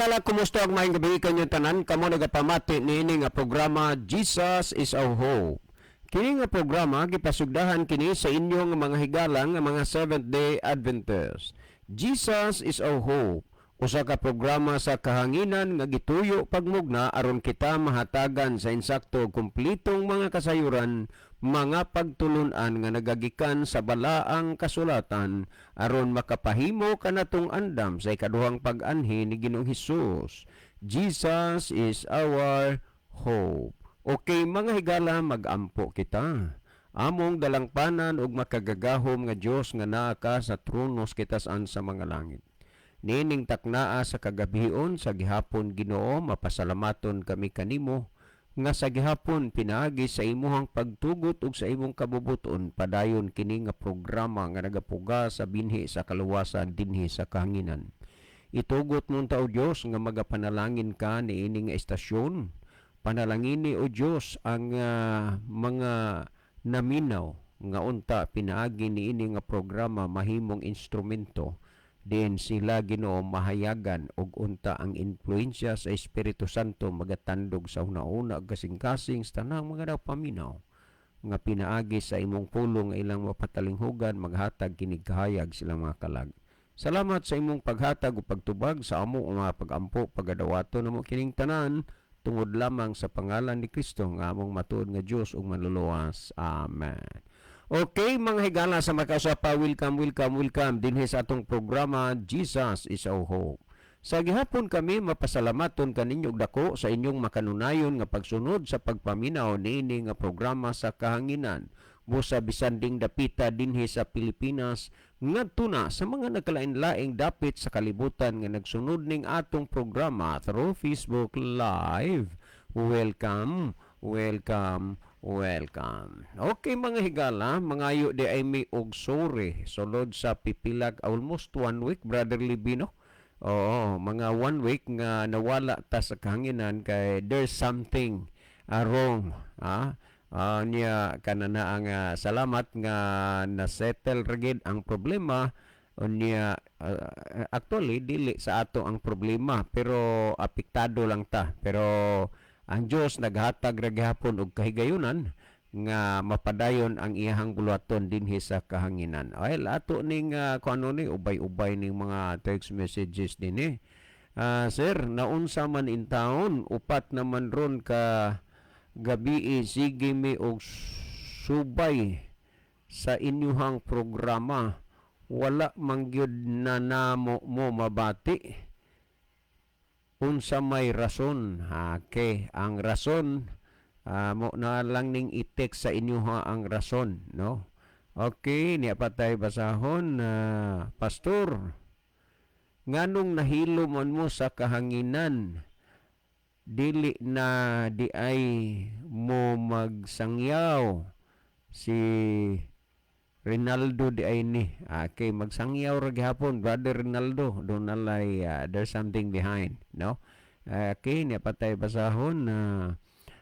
higala, kumusta ang maayong gabi kanyang tanan? Kamo nagapamati niini nga programa Jesus is our Hope. Kini nga programa gipasugdahan kini sa inyong mga higala nga mga Seventh-day Adventist. Jesus is our Hope. Usa ka programa sa kahanginan nga gituyo pagmugna aron kita mahatagan sa insakto kumplitong mga kasayuran, mga pagtulunan nga nagagikan sa balaang kasulatan aron makapahimo kanatong andam sa ikaduhang pag-anhi ni Ginoong Hesus. Jesus is our hope. Okay mga higala, mag-ampo kita. Among dalangpanan ug makagagahom nga Dios nga naa ka sa tronos kitas-an sa mga langit. Nining taknaa sa kagabion sa gihapon Ginoo, mapasalamaton kami kanimo nga sa gihapon pinaagi sa imuhang pagtugot ug sa imong kabubuton padayon kini nga programa nga nagapuga sa binhi sa kaluwasan dinhi sa kahanginan. Itugot nun ta o Dios nga magapanalangin ka niini nga estasyon. Panalangini o Dios ang mga naminaw nga unta pinaagi niini nga programa mahimong instrumento. Din sila Ginoo mahayagan og unta ang influensya sa Espiritu Santo magatandog sa una-una kasing-kasing sa tanang mga paminaw nga pinaagi sa imong pulong nga ilang mapatalinghugan maghatag kinig kahayag silang mga kalag. Salamat sa imong paghatag o pagtubag sa amo mga pag-ampo pagadawato namo kining tanan tungod lamang sa pangalan ni Kristo nga among matuod nga Dios ug manluluwas. Amen. Okay, mga higala sa makasapa, welcome dinhi sa atong programa Jesus is our Hope. Sa gihapon kami mapasalamaton kaninyo dako sa inyong makanunayon nga pagsunod sa pagpaminaw niini nga programa sa kahanginan busa bisan ding dapita dinhi sa Pilipinas ngadto na sa mga nagkalain-laing dapit sa kalibutan nga nagsunod ning atong programa through Facebook Live. Welcome. Okay mga higala, mangayo di ay may og sore sulod sa pipilag almost 1 week, Brother Libino. Oo, mga 1 week nga nawala ta sa kahanginan kay there's something wrong. Niya kanana ang salamat nga na-settle regid ang problema. Niya actually dili sa ato ang problema pero apektado lang ta. Pero ang Dios naghatag ra gihapon og kahigayunan nga mapadayon ang iyahang buluhaton dinhi sa kahanginan. Ay ato ning kuno ni ubay-ubay ning mga text messages dinhi. Sir, naunsa man in town upat naman ron ka gabi sige mi og subay sa inyuhang programa. Wala man gyud na namo mo mabati. Unsa may rason? Okay, ang rason mo na lang ning i-text sa inyo ang rason, no? Okay, niya patay basahon pastor. Nganong nahilo man mo sa kahanginan? Dili na di ay mo magsangyaw si Rinaldo di ay ni. Okay, magsangyaw ra gihapon, Brother Rinaldo. Doon nalay, there's something behind, no? Okay, niya patay basahon na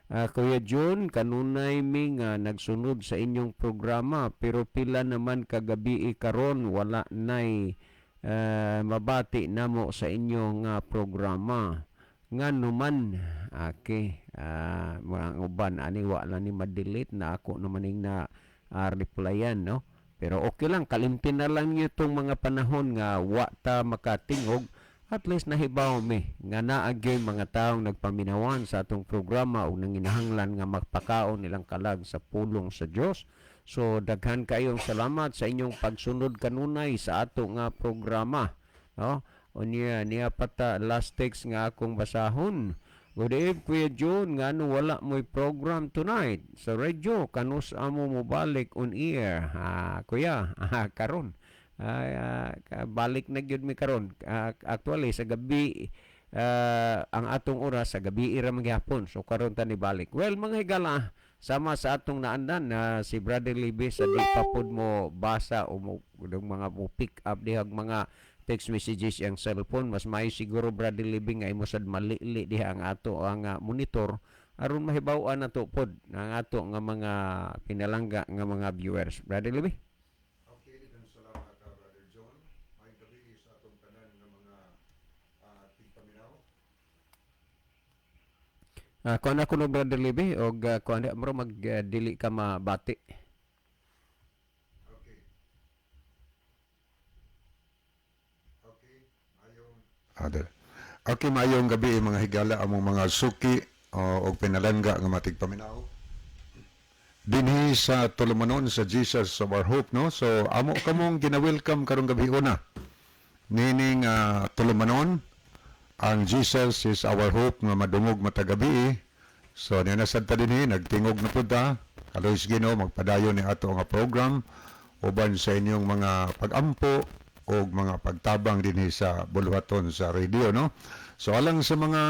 Kuya John, kanunay mi nga nagsunod sa inyong programa pero pila naman kagabi karon wala nay mabati namo sa inyong programa. Nga naman, okay, mga uban, ani wala ni madelete na ako naman ning na replyan, no? Pero okay lang, kalimtin na lang nyo itong mga panahon nga wa ta makatingog. At least nahibaw mi nga naagay mga taong nagpaminawan sa atong programa o nanginahanglan nga magpakaon nilang kalag sa pulong sa Dios. So daghan kayong salamat sa inyong pagsunod kanunay sa ato nga programa. No? O niya pata last text nga akong basahon. Good evening, Kuya John. Nga wala mo'y program tonight sa radio. Kanus amo mo balik on air. Kuya, karon. Balik na gyud mi karon. Actually, sa gabi, ang atong oras, sa gabi ira magyapon. So, karon ta ni balik. Well, mga higala, sama sa atong naandan na si Brother Libby sa di papod mo basa o mga mo pick up dihag mga text messages ang cellphone. Mas may siguro Brother Libby nga imo sad malili diha ang ato ang monitor aron mahibaw-an nato pod ang ato nga mga pinalangga nga mga viewers. Brother Libby. Okay, dan salamat Brother John. May gabi sa atong tanan nga mga tigpaminaw. Kuan ako no Brother Libby og kuan mo magdili ka mabati. Okay. Okay. Ayong. Okay, maayong gabi mga higala among mga suki og pinalangga nga matigpaminaw. Dinhi sa tulumanon sa Jesus of our hope, no? So amo kamong gina-welcome karong gabi una. Nining tulumanon ang Jesus is our hope nga madungog matagabi. So niya nasad ta dinhi nagtingog na pud ta. Kalois Ginoo magpadayon ni ato nga program uban sa inyong mga pag-ampo o mga pagtabang dinhi sa buluhaton sa radio, no? So alang sa mga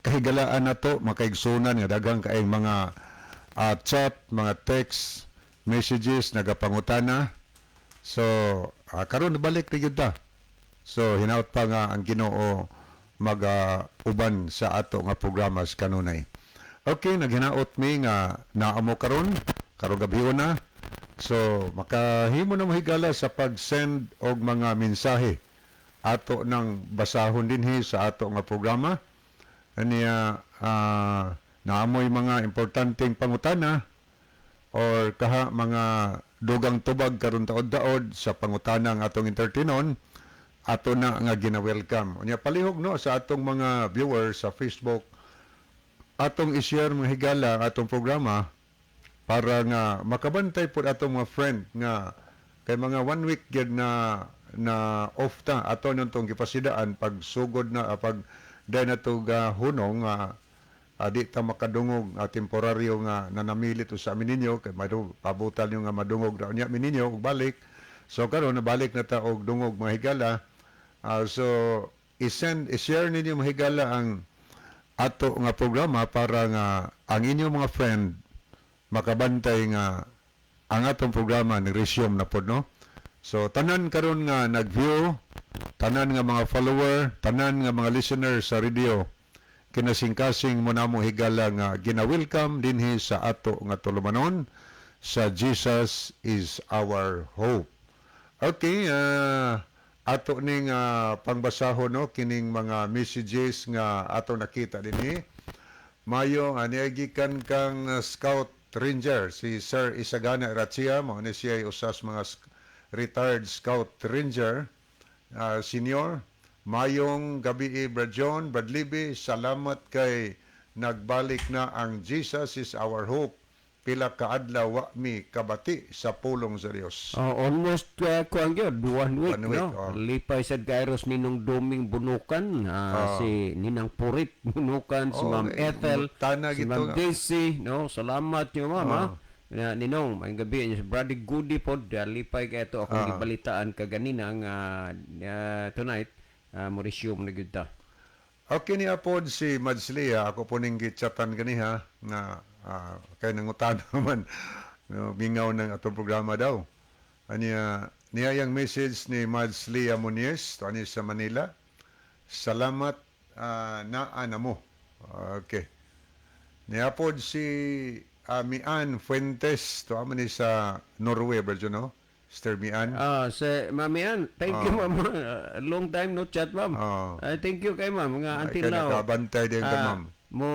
kahigalaan nato makaigsunan nga daghang kaayong mga chat, mga text, messages nagapangutana. So karon balik na gyud ta. So hinaut pa nga ang Ginoo mag-uban sa ato nga programa sa kanunay. Okay, naghinaot mi nga naamo karon gabi na. So makahimo na mahigala sa pag-send og mga mensahe ato ng basahon dinhi sa ato nga programa. Aniya naamoy mga importanteng pangutana or kaha mga dugang tubag karon taod-daod sa pangutana nga atong entertainon ato na nga gina-welcome. Unya palihog no sa atong mga viewers sa Facebook atong i-share mga higala atong programa para nga makabantay pud atong mga friend nga kay mga 1 week gyud na off ta ato nung tong gipasidaan pag sugod na pag dahil na ito hunong di ta makadungog temporaryo nga nanamilit sa amin ninyo kay pabutal nyo nga madungog na unya amin ninyo ug balik. So karon nabalik na ta og dungog mga higala. So i-share ninyo mga higala ang ato nga programa para nga ang inyong mga friend makabantay nga ang atong programa ni resume na pod, no? So tanan karon nga nag-view, tanan nga mga follower, tanan nga mga listener sa radio kinasingkasing mo namo higala nga gina-welcome dinhi sa ato nga tulumanon sa Jesus is our hope. Okay, ato ning pangbasahon, no, kining mga messages nga ato nakita dinhi. Mayo aniagikan kang Scout Ranger si Sir Isagana Ratsia, mao ni siya usas mga retired Scout Ranger senior. Mayong gabi Brad John, Brad Libby, salamat kay nagbalik na ang Jesus is our hope. Pila ka adlaw wa mi kabati sa pulong sa Dios. Almost kuan gyud 1 week, 1 week, no. Lipay sad kairos ninong Doming Bunukan, si Ninang Purit Bunukan, si Ma'am Ethel, si Ma'am Daisy, no. Salamat yo mama. Ninong, may gabi niya si Brady Goody pod, lipay kay ito akong gibalitaan kaganina nga tonight, mo resume na gyud ta. Okay ni apod si Madslia, ako po ning gichatan ganiha nga kay nangutan naman no, mingaw ng atong programa daw. Aniya niyayang message ni Madslia Muniz ani sa Manila. Salamat na mo. Okay. Niapod si Mian Fuentes to amo ni sa Norway, Berjo, no? Sister Mian. Sa Mamian, thank you ma'am. Long time no chat ma'am. Thank you kay ma'am nga until now. Nakabantay din ka ma'am. Mo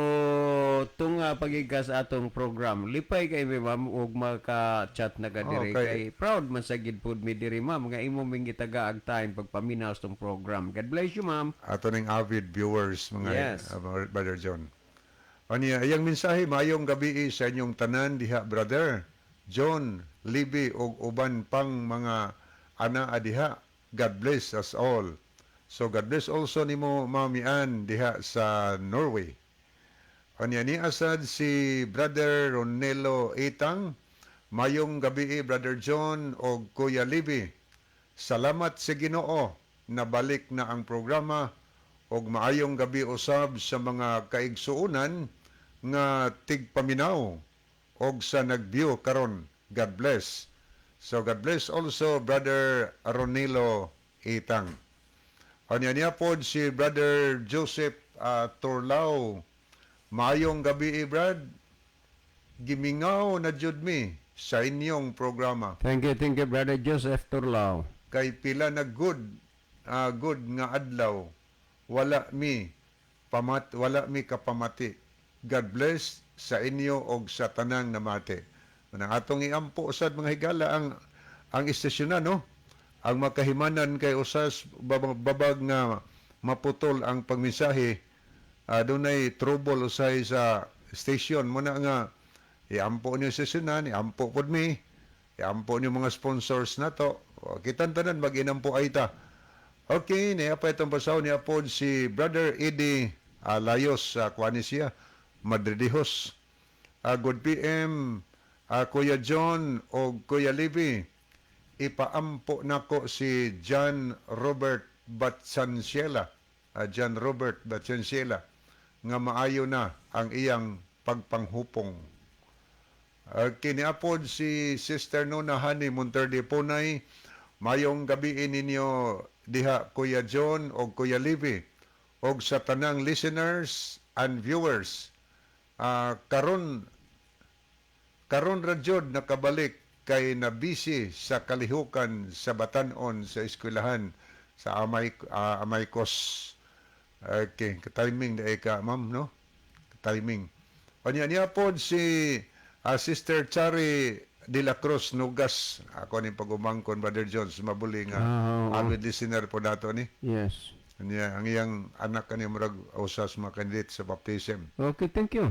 tunga pagigas atong program. Lipay kay mi ma'am ug maka-chat na ka diri kay proud man sa gid pud mi diri ma'am nga imo ming gitagaag time pagpaminaw sa tong program. God bless you ma'am. Ato ning avid viewers mga Yes. Brother John. Aniya iyang mensahe mayong gabi sa inyong tanan diha Brother John, Libby ug uban pang mga ana diha. God bless us all. So God bless also nimo Mami Ann diha sa Norway. Anya ni asad si Brother Ronelo Itang. Mayong gabi Brother John o Kuya Libby. Salamat sa Ginoo nabalik na ang programa og maayong gabi usab sa mga kaigsuunan nga tigpaminaw og sa nagview karon. God bless. So God bless also Brother Ronelo Itang. Anya niya pod si Brother Joseph Turlao. Maayong gabi, Brad. Gimingaw na jud mi sa inyong programa. Thank you Brother Joseph Turlao. Kay pila na good nga adlaw. Wala mi kapamati God bless sa inyo og sa tanang namate. Manang atong iampo usad mga higala ang istasyon no. Ang makahimanan kay usas babag nga maputol ang pagmensahe, dunay trouble usay sa station mo na nga iampo niyo sa sesyonan, iampo pod mi, iampo niyo mga sponsors nato. Kitan tanan mag-inampo ay ta. Okay, niya pa itong pasaw niya po si Brother Eddie Layos sa Kuanisya, Madridihos. Good PM, Kuya John o Kuya Libby. Ipaampo nako si John Robert Batsansiela, John Robert Batsansiela, nga maayo na ang iyang pagpanghupong. Kiniapod si Sister Nona Hani Monterde Punay. Mayong gabi ninyo diha Kuya John o Kuya Libby o sa tanang listeners and viewers. Karon radyod nakabalik kay nabisi sa kalihukan sa Batanon sa eskwelahan sa Amaykos. Okay, timing na ka ma'am no? Timing. Niya pod si Sister Chari de la Cruz Nugas. Ako ni pagumangkon Brother Jones mabuli nga avid listener po nato ni. Yes. Ang iyang anak kani murag usas mga candidate sa baptism. Okay, thank you.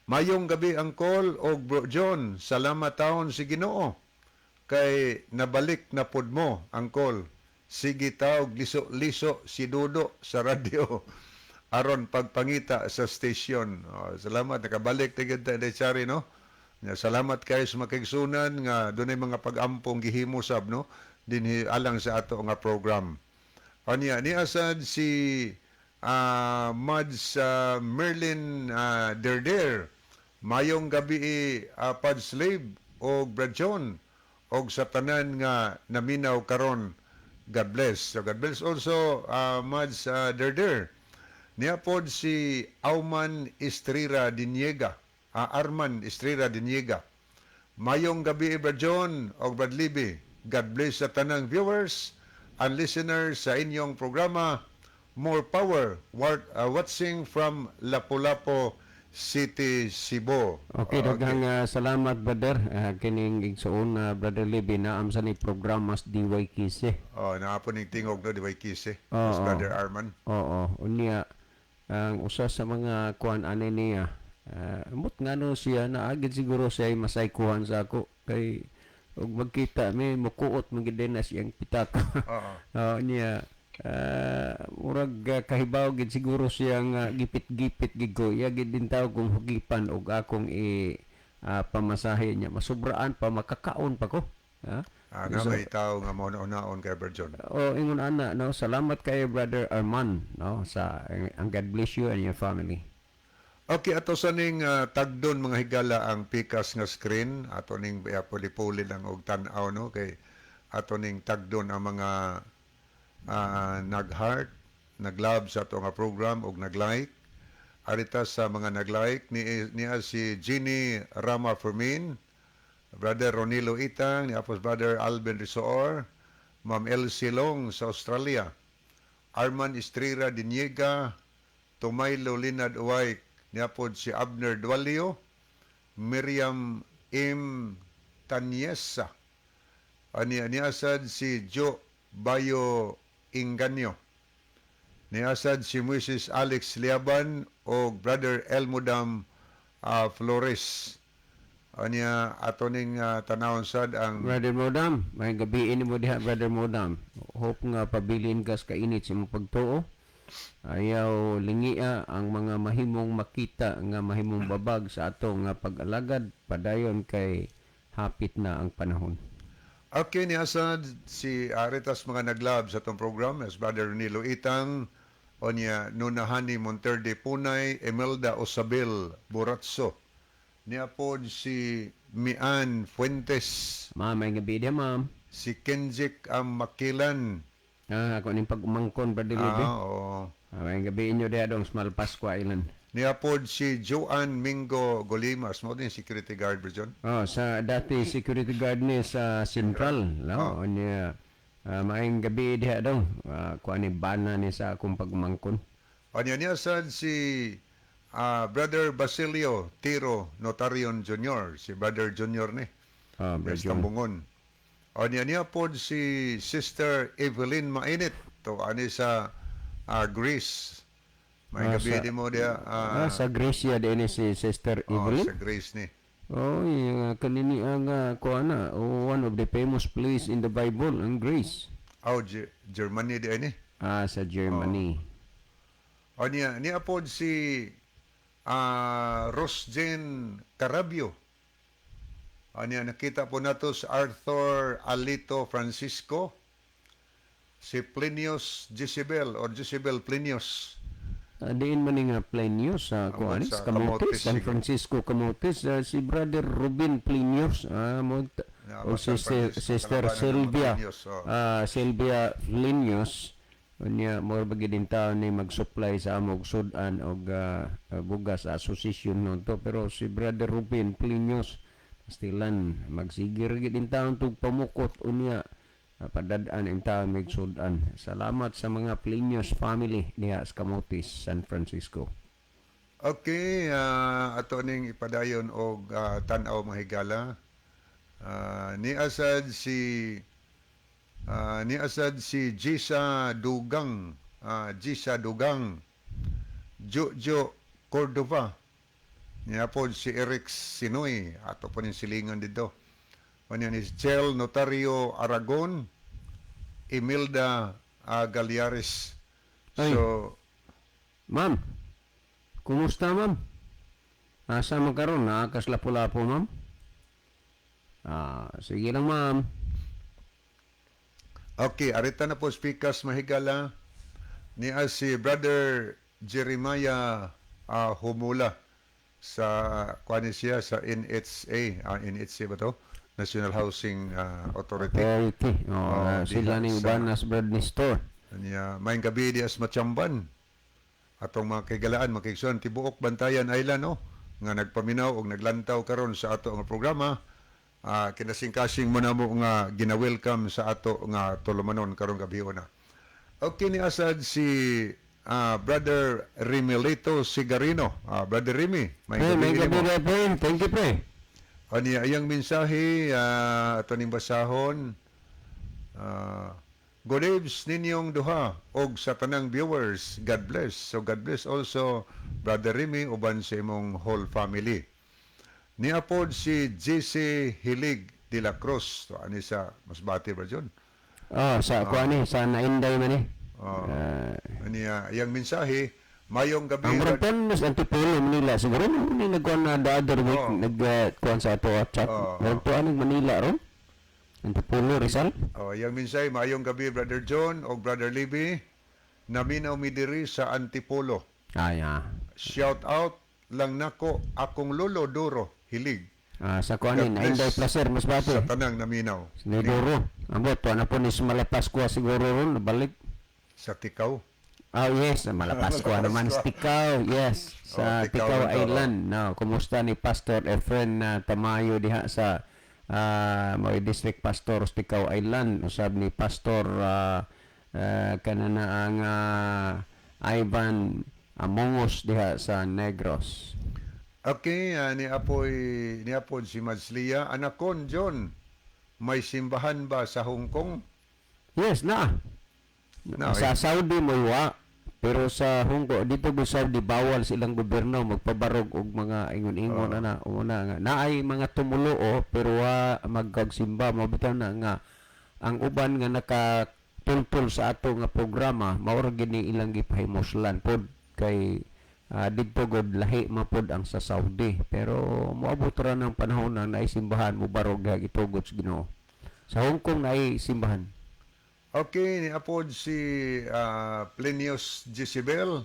Mayong gabi Angkol o Bro John, salamat taon si Ginoo kay nabalik na pud mo Angkol. Sige tawag liso-liso si Dudo sa radio aron pagpangita sa station. Salamat nakabalik tigid ta Chari no. Salamat kayo sa makigsunan nga dunay mga pag-ampong gihimo sab no dinhi alang sa ato nga program. Anya ni asad si Mads Merlin Derder. Mayong gabi Pad Slave o Brad John og sa tanan nga naminaw karon. God bless. So God bless also Mads Derder. Niya pod si Auman Estrira Diniega. Arman Estrella Diniega. Mayong gabi Brad John o Brad Libby. God bless sa tanang viewers and listeners sa inyong programa. More power. Watching from Lapu-Lapu City, Cebu. Okay, daghang salamat brother. Kining igsuon Brother Libby na amsa ni programas DY Kise. Naapon ning tingog no DY Kise. Brother Arman. Oo, unya ang usa sa mga kuan ani niya. Amot nga no siya naagid siguro siya ay masaykuhan sa ako kay og magkita may mukuot magid na siyang pitak. Niya murag kahibaw gid siguro siya nga gipit-gipit gid ko iya gid din taw kung hugipan og akong pamasahe niya masubraan pa makakaon pa ko. Na may tao nga mo naon kay Brad John. Ingon ana no salamat kay Brother Arman no sa ang God bless you and your family. Okay, ato sa ning tagdon mga higala ang pikas nga screen, ato ning puli-puli lang og tan-aw no kay ato ning tagdon ang mga nag-heart, nag-love sa ato nga program og nag-like. Arita sa mga nag-like niya si Jeannie Rama Fermin, Brother Ronilo Itang, ni Apos Brother Alvin Risoor, Ma'am Elsie Long sa Australia, Arman Estrera Diniega, Tumaylo Linad Uway, niapod si Abner Dualio, Miriam M. Tanyesa, niasad si Jo Bayo Inganyo, niasad si Mrs. Alex Liaban o Brother Elmodam Flores. Anya ato ning tanawon sad ang Brother Modam, may gabi ini mo diha Brother Modam. Hope nga pabilin kas kainit sa imong pagtuo. Ayaw lingia ang mga mahimong makita nga mahimong babag sa ato nga pag-alagad padayon kay hapit na ang panahon. Okay, niasad si Aritas mga naglab sa itong program as Brother Nilo Itang, Onya Nunahani Monterde Punay, Emelda Osabel Buratso, niapod si Mian Fuentes, May gabi diha ma'am. si Kenjik Makilan, Ako ning pag-umangkon Brother Libby. oo. May gabi inyo diha dong Small Pascua Island. Niapod si Joan Mingo Golimas, mo din security guard ba John? Sa dati security guard ni sa Central, no? Onya maayong gabi diha dong. Kuan ni bana ni sa akong pag-umangkon. Anya niya sad si Brother Basilio Tiro Notarion Jr. Si Brother Junior ni. Brother Yes, Tambungon. O niya pod si Sister Evelyn Mainit. To ani sa Greece. May gabi di mo dia. Sa Gracia din si Sister Evelyn. Sa Greece ni. Oh, yung kanini ang one of the famous place in the Bible, ang Grace. Germany di ni. Sa Germany. O niya pod si Rosjen Carabio. O niya nakita po nato si Arthur Alito Francisco, si Plinius Jezebel or Jezebel Plinius. Diin man nga Plinius sa kuanis, sa Camotes, Camotes, San sige. Francisco Camotes, si Brother Ruben Plinius, o si Sister Sylvia, Sylvia Plinius, niya more bagi din tao ni mag-supply sa amog sudan og bugas association no to, pero si Brother Ruben Plinius pastilan magsigir gid din taon tug pamukot unya padadaan ang taon mig sudan. Salamat sa mga Plinius family niya sa Camotes, San Francisco. Okay, ato ning ipadayon og tan-aw mga higala. Ni asad si Gisa Dugang, Jojo Cordova. Niya po si Eric Sinoy, ato po ning silingan dito. O niya ni Chel Notario Aragon, Imelda Galiares. Ay. So, Ma'am, kumusta ma'am? Asa man karon? Naakas lapo-lapo ma'am? Sige lang ma'am. okay, arita na po speakers mahigala ni si Brother Jeremiah Humula sa kuan siya sa NHA, NHA ba to? National Housing Authority. Okay. Sila diha ni sa- Banas Bread Store. Niya maing gabi di as Machamban. Atong mga kaigalaan makigsuan tibuok Bantayan Island nga nagpaminaw og naglantaw karon sa ato nga programa. Kinasing-kasing mo na mo nga gina-welcome sa ato nga tulumanon karong gabi na. Okay ni asad si Brother Rimelito Sigarino. Brother Rimi, may May gabi gabi mo. na po. Thank you pre. Ani ayang mensahe ato ning basahon. Good eves ninyong duha og sa tanang viewers. God bless. So God bless also Brother Remy uban sa imong whole family. Niapod si JC Hilig de la Cruz. To ani sa Masbate ba John? Sa kuan ni sa Nainday man ni. Ani ayang mensahe mayong gabi. Ang Brampon mas Antipolo Manila siguro ni nagkuan na the other week nagkuan sa ato chat. Nagtuan ng Manila ron. Antipolo Rizal. Yang mensahe mayong gabi Brother John o Brother Libby. Naminaw mi diri sa Antipolo. Shout out lang nako akong lolo Duro Hilig Sa kuan ni God Nainday bless. Placer mas sa bate. tanang naminaw Ni Duro. Ambot to na po ni Malapas ko siguro ron nabalik. sa Tikaw. Yes, Malapas ko naman sa Tikaw. Yes, sa Tikaw Tikaw na to, Island. No, kumusta ni Pastor Efren Tamayo diha sa mga district pastor sa Tikaw Island. Usab ni Pastor kanana ang Ivan Amongos diha sa Negros. Okay, ni Apoy si Madslia. Anakon, John, may simbahan ba sa Hong Kong? Yes, na. Sa Saudi mo wa, pero sa Hong Kong dito go Saudi bawal silang gobyerno magpabarog og mga ingon-ingon ana una nga naay mga tumulo pero magkagsimba mabitaw na nga ang uban nga nakatultol sa ato nga programa mao ra gini ilang gipahimoslan pod kay didto god lahi mapod ang sa Saudi pero moabot ra ng panahon na naay simbahan mo barog gitugod sa Ginoo. Sa Hong Kong naay simbahan. Okay, ni Apod si Plinius Jezebel.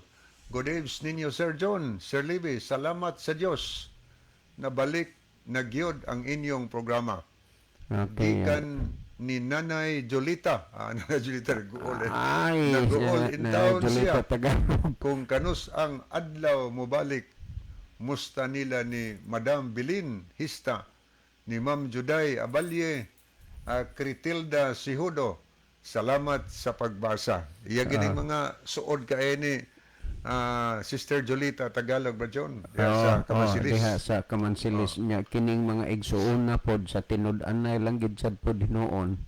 Good eves ninyo, Sir John, Sir Libby. Salamat sa Diyos. Nabalik, nagyod ang inyong programa. Okay. Gikan ni Nanay Jolita. Nanay Jolita, nag-uol. Ay, Nag-uol in town siya. Tagalog. Kung kanus ang adlaw mobalik, musta nila ni Madam Bilin Hista, ni Ma'am Juday Abalye, Critilda Sihudo. Salamat sa pagbasa. Iya gining mga suod kay ni Sister Jolita Tagalog ba John? Sa Kamasilis. diha sa Kamansilis nya kining mga igsuon na pod sa tinud-an na lang gid sad pod hinoon.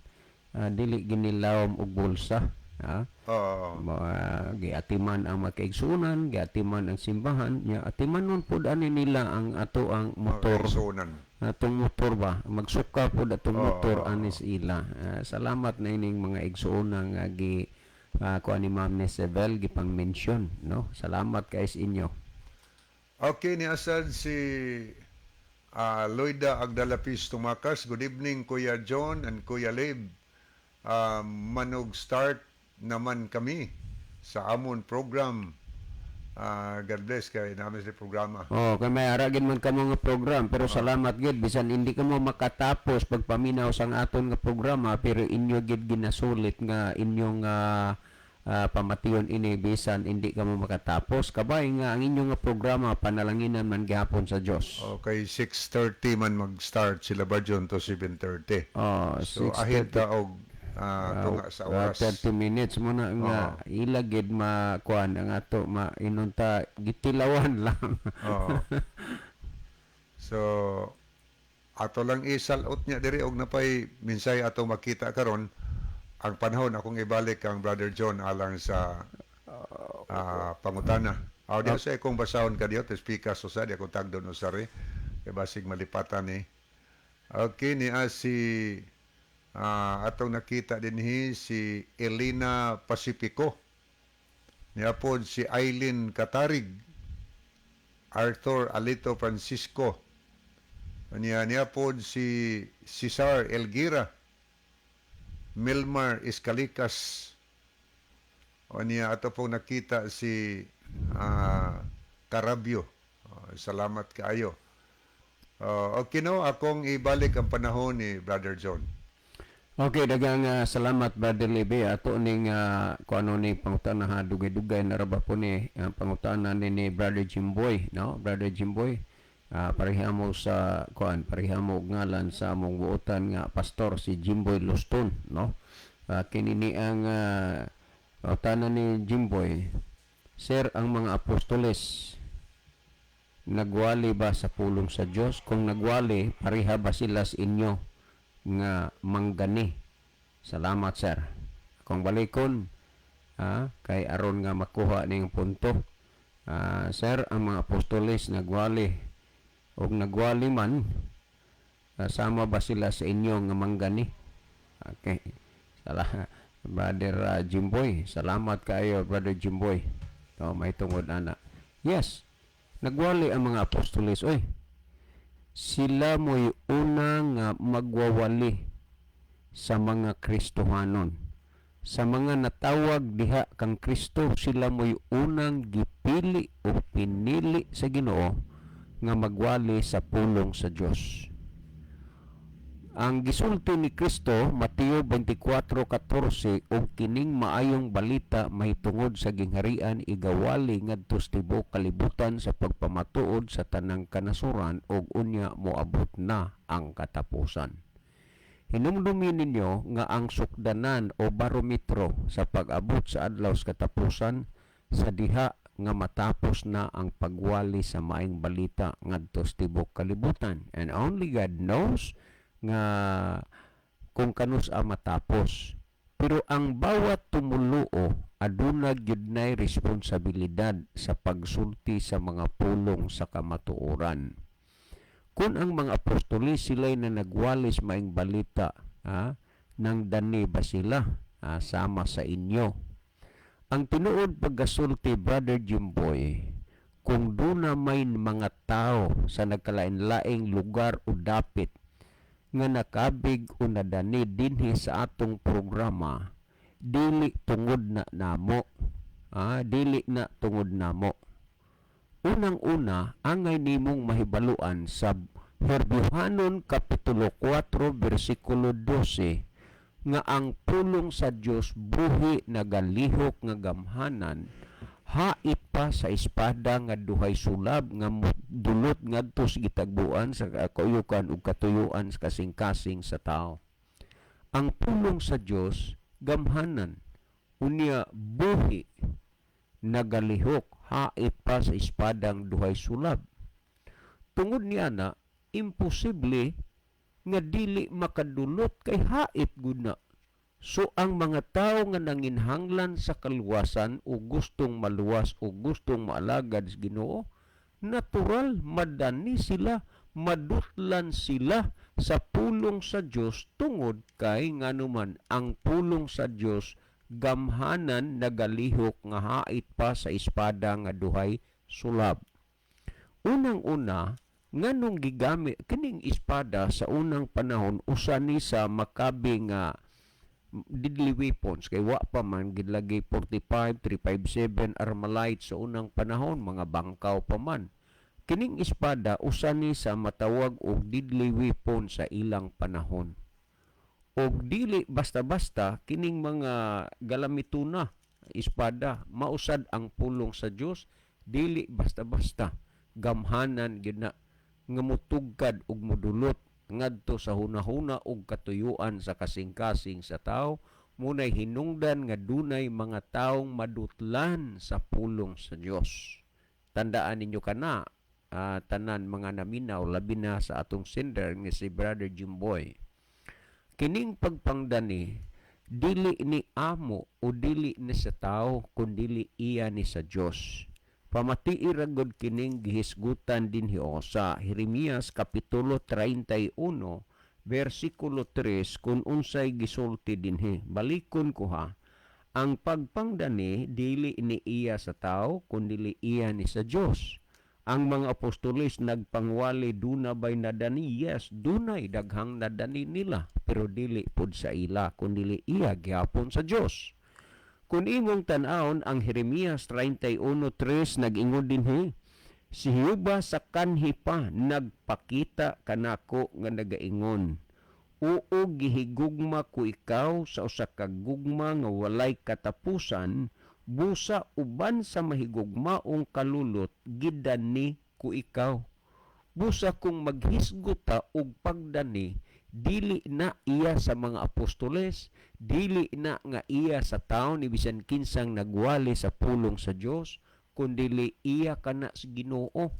Dili ginilawom og bulsa. Oo. Giatiman ang makaigsunan, giatiman ang simbahan, nya atimanon pod ani nila ang ato ang motor. Sunan. Atong motor ba magsuka pod atong motor anis ila. Salamat na ining mga igsuon nga kuan ni Ma'am Nesebel gipang mention, no? Salamat kay sa inyo. Okay, ni asad si Loida Agdalapis Tumakas. Good evening, Kuya John and Kuya Lib. Manog start naman kami sa amon program. God bless kay namin sa programa. Kay may aragin man kamo nga program pero salamat gid bisan hindi ka mo makatapos pagpaminaw sang aton nga programa pero inyo gid ginasulit nga inyong pamation ini bisan hindi ka mo makatapos kabay nga ang inyong nga programa panalanginan man gihapon sa Dios. Okay, 6:30 man mag-start sila ba John to 7:30. So ahead ta og tunga sa oras. 30 minutes mo na nga ilagid makuan ang ato inunta gitilawan lang. So ato lang isalot niya diri og napay minsay ato makita karon ang panahon akong ibalik ang Brother John alang sa pangutana. Diyo sa akong basahon ka diyo speaker so sa di ako tagdon usari kay basig malipatan ni. Okay ni si atong nakita dinhi si Elena Pacifico. Niya pod si Eileen Katarig, Arthur Alito Francisco. Niya pod si Cesar Elguira, Milmar Escalikas. O niya ato pong nakita si Carabio. Salamat kaayo. Okay no, akong ibalik ang panahon ni Brother John. Okay, dagang salamat Brother Lebe. Ato ning kung ano ni pangutana ha dugay-dugay na raba po ni pangutana ni Brother Jimboy, no? Brother Jimboy, parehamo sa parehamo ngalan sa among buotan nga pastor si Jimboy Luston, no? Kini ni ang pangutana ni Jimboy. Sir, ang mga apostoles nagwali ba sa pulong sa Dios? Kung nagwali, pareha ba sila sa inyo nga manggani? Salamat sir. Kung balikon kay aron nga makuha ning punto. Sir, ang mga apostoles nagwali og nagwali man sama ba sila sa inyo nga manggani? Okay. Brother Jimboy, salamat kayo Brother Jimboy. May tungod ana. Yes. Nagwali ang mga apostoles oy. Sila mo'y una nga magwawali sa mga Kristohanon. Sa mga natawag diha kang Kristo, sila mo'y unang gipili o pinili sa Ginoo nga magwali sa pulong sa Dios. Ang gisulti ni Kristo, Mateo 24:14, og kining maayong balita mahitungod sa gingharian igawali ngadto sa tibuok kalibutan sa pagpamatuod sa tanang kanasuran og unya moabot na ang katapusan. Hinumdumin ninyo nga ang sukdanan o barometro sa pag-abot sa adlaw sa katapusan sa diha nga matapos na ang pagwali sa maayong balita ngadto sa tibuok kalibutan. And only God knows nga kung kanus ang matapos. Pero ang bawat tumuluo aduna gyud nay responsibilidad sa pagsulti sa mga pulong sa kamatuoran. Kung ang mga apostoles sila'y na nagwalis maing balita, nang dani ba sila sama sa inyo? Ang tinuod paggasulti Brother Jimboy, kung doon na may mga tao sa nagkalain-laing lugar o dapit nga nakabig o nadani dinhi sa atong programa, dili tungod na namo. Dili na tungod namo. Unang-una, angay nimong mahibaluan sa Hebrehanon Kapitulo 4, versikulo 12, nga ang pulong sa Dios buhi nagalihok nga gamhanan, hait pa sa espada nga duhay sulab nga dulot ngadto sa gitagbuan sa kauyukan ug katuyuan sa kasing-kasing sa tao. Ang pulong sa Dios gamhanan, unya buhi nagalihok, hait pa sa espadang duhay sulab. Tungod niya na, imposible nga dili makadulot kay hait gud na. So ang mga tao nga nanginhanglan sa kaluwasan o gustong maluwas o gustong maalagad sa Ginoo, natural madani sila, madutlan sila sa pulong sa Dios tungod kay nganuman ang pulong sa Dios gamhanan nagalihok nga hait pa sa espada nga duhay sulab. Unang-una, nganong gigamit kining espada sa unang panahon usa ni sa makabi nga deadly weapons kay wa pa man gidlagay 45, 357 Armalite sa unang panahon, mga bangkaw pa man. Kining espada usa ni sa matawag og deadly weapon sa ilang panahon. Og dili basta-basta kining mga galamituna espada mausad ang pulong sa Dios, dili basta-basta gamhanan gyud na nga mutugkad og modulot ngadto sa hunahuna og katuyuan sa kasing-kasing sa tao, munay hinungdan nga dunay mga taong madutlan sa pulong sa Dios. Tandaan ninyo kana, tanan mga naminaw, labi na sa atong sender nga si Brother Jimboy. Kining pagpangdani, dili ni amo o dili ni sa tao, kundi iya ni sa Dios. Pamati iragod kining gihisgutan dinhi sa Jeremias kapitulo 31 versikulo 3 kung unsay gisulti dinhi. Balikon ko ha. Ang pagpangdani dili ni iya sa tao kundi iya ni sa Dios. Ang mga apostoles nagpangwali duna bay nadani, yes, dunay daghang nadani nila, pero dili pud sa ila kundi iya gihapon sa Dios. Kung imong tan-awon ang Jeremias 31:3 nag-ingon dinhi, si Jehova sa kanhi pa nagpakita kanako nga nagaingon, oo gihigugma ko ikaw sa usa ka gugma nga walay katapusan, busa uban sa mahigugmaong kalulot gidani ko ikaw. Busa kung maghisguta og pagdani, dili na iya sa mga apostoles, dili na nga iya sa tao ni bisan kinsang nagwali sa pulong sa Dios, kundi iya kana sa Ginoo.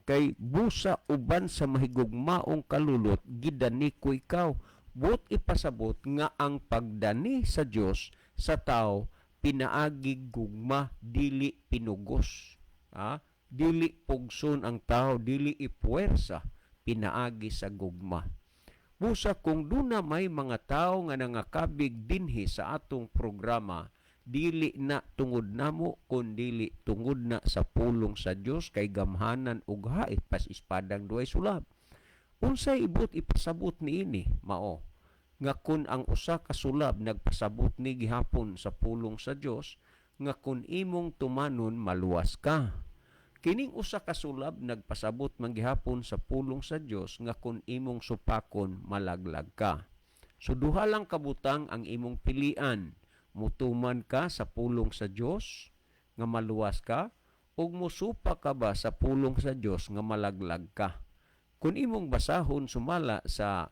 Kay busa uban sa mahigugmaong kalulot gidani ko ikaw. But ipasabot nga ang pagdani sa Dios sa tao pinaagig gugma, dili pinugos. Dili pugson ang tao, dili ipuwersa, pinaagi sa gugma. Busa kung duna may mga tao nga nangakabig dinhi sa atong programa, dili na tungod namo kundi tungod na sa pulong sa Dios kay gamhanan ug hait pas espadang duay sulab. Unsay ibot ipasabot niini mao nga kun ang usa ka sulab nagpasabot ni gihapon sa pulong sa Dios nga kun imong tumanon maluwas ka. Kining usa ka sulab nagpasabot man gihapon sa pulong sa Dios nga kun imong supakon malaglag ka. So duha lang kabutang ang imong pilian, mutuman ka sa pulong sa Dios nga maluwas ka ug mosupa ka ba sa pulong sa Dios nga malaglag ka. Kung imong basahon sumala sa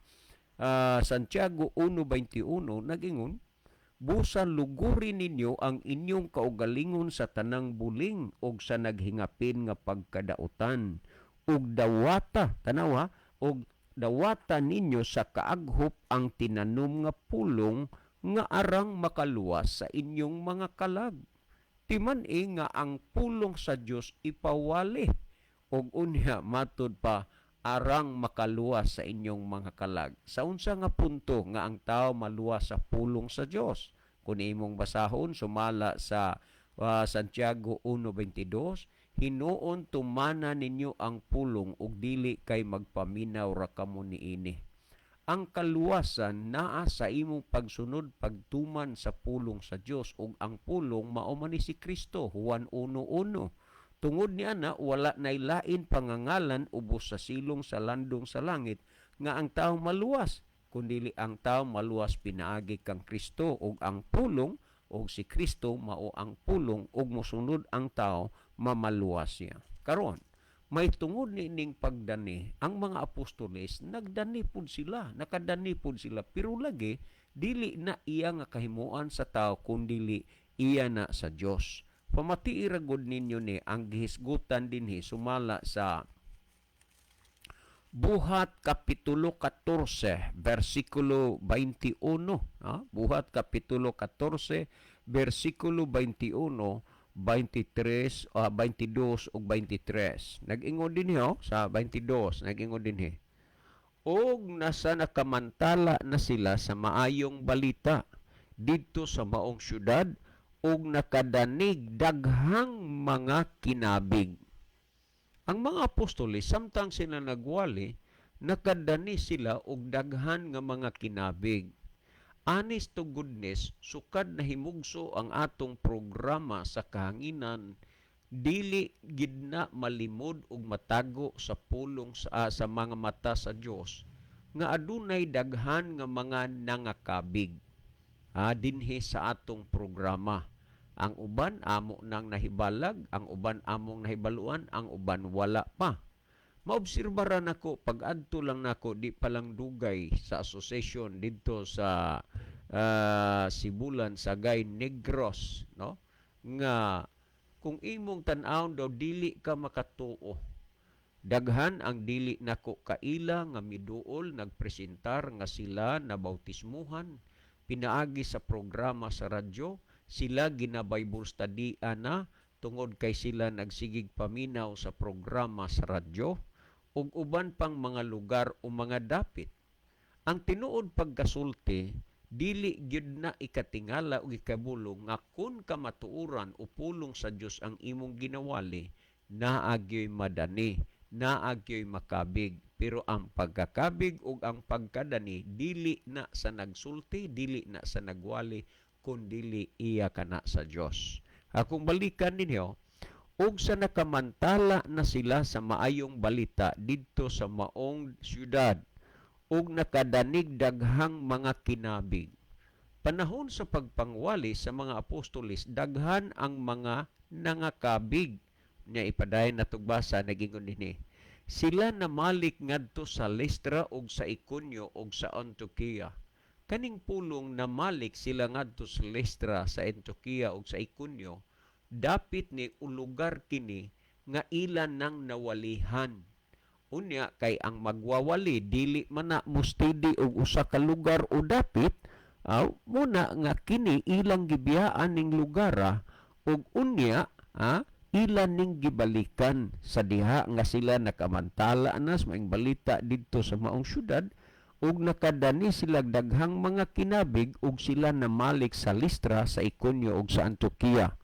Santiago 1:21 nagingon, busa lugurin ninyo ang inyong kaugalingon sa tanang buling ug sa naghingapin nga pagkadautan ug dawata, tanawa, ug dawata ninyo sa kaaghop ang tinanom nga pulong nga arang makaluwas sa inyong mga kalag. Timan-i nga ang pulong sa Dios ipawali ug unya matud pa arang makaluwas sa inyong mga kalag. Sa unsa nga punto nga ang tao maluwas sa pulong sa Dios? Kung imong basahon sumala sa Santiago 1:22, hinuon tumana ninyo ang pulong ug dili kay magpaminaw ra kamo niini. Ang kaluwasan naa sa imong pagsunod pagtuman sa pulong sa Dios ug ang pulong mao man ni si Kristo, Juan 1:1. Tungod niya na wala nay lain pangangalan ubos sa silong sa landong sa langit nga ang tawo maluwas, kundi ang tawo maluwas pinaagi kang Kristo ug ang pulong ug si Kristo mao ang pulong ug mosunod ang tawo mamaluwas siya. Karon may tungod ning pagdani ang mga apostoles nagdani pud sila, nakadani pud sila, pero lagi dili na iya nga kahimuan sa tawo kundi iya na sa Dios. pamati iragod ninyo ni ang gihisgutan dinhi sumala sa Buhat Kapitulo 14, versikulo 21. Buhat Kapitulo 14, versikulo 21, 23, 22 ug 23. Nag-ingon din sa 22, nag-ingon din og nasa nakamantala na sila sa maayong balita didto sa maong syudad og nakadanig daghang mga kinabig. Ang mga apostoles, samtang sila nagwali, nakadani sila og daghan nga mga kinabig. Honest to goodness, sukad na himugso ang atong programa sa kahanginan, dili gid na malimod og matago sa pulong sa mga mata sa Dios nga adunay daghan nga mga nangakabig dinhi sa atong programa. Ang uban amo nang nahibalag, ang uban among nahibaluan, ang uban wala pa. Maobserbaran nako pag-adto lang nako di pa lang dugay sa association didto sa Sibulan Sagay Negros, no? Nga kung imong tan-aw daw dili ka makatuo. Daghan ang dili nako kaila nga miduol nagpresentar nga sila nabautismuhan pinaagi sa programa sa radyo. Sila gina-Bible study na tungod kay sila nagsigig paminaw sa programa sa radyo ug uban pang mga lugar o mga dapit. Ang tinuod pagkasulti, dili gyud na ikatingala o ikabulong nga kun kamatuuran o pulong sa Dios ang imong ginawali, naagyoy madani, naagyoy makabig. Pero ang pagkakabig ug ang pagkadani, dili na sa nagsulti, dili na sa nagwali, kundili iya kana sa Dios. Akong balikan ninyo, ug sa nakamantala na sila sa maayong balita didto sa maong syudad, ug nakadanig daghang mga kinabig. Panahon sa pagpangwali sa mga apostoles, daghan ang mga nangakabig. Nya ipadayon natong basa nagingon dinhi. Sila namalik ngadto sa Listra ug sa Iconio ug sa Antioquia. Kaning pulong na malik sila ngadto sa Listra, sa Antioquia ug sa Iconio, dapit ni ulugar kini nga ilan nang nawalihan. Unya kay ang magwawali dili man na mustidi og usa ka lugar o dapit, muna nga kini ilang gibiyaan ning lugar ug unya ilan ning gibalikan sa diha nga sila nakamantala na sa maing balita didto sa maong syudad. Ug nakadani sila daghang mga kinabig ug sila namalik sa Listra, sa Iconio ug sa Antioquia.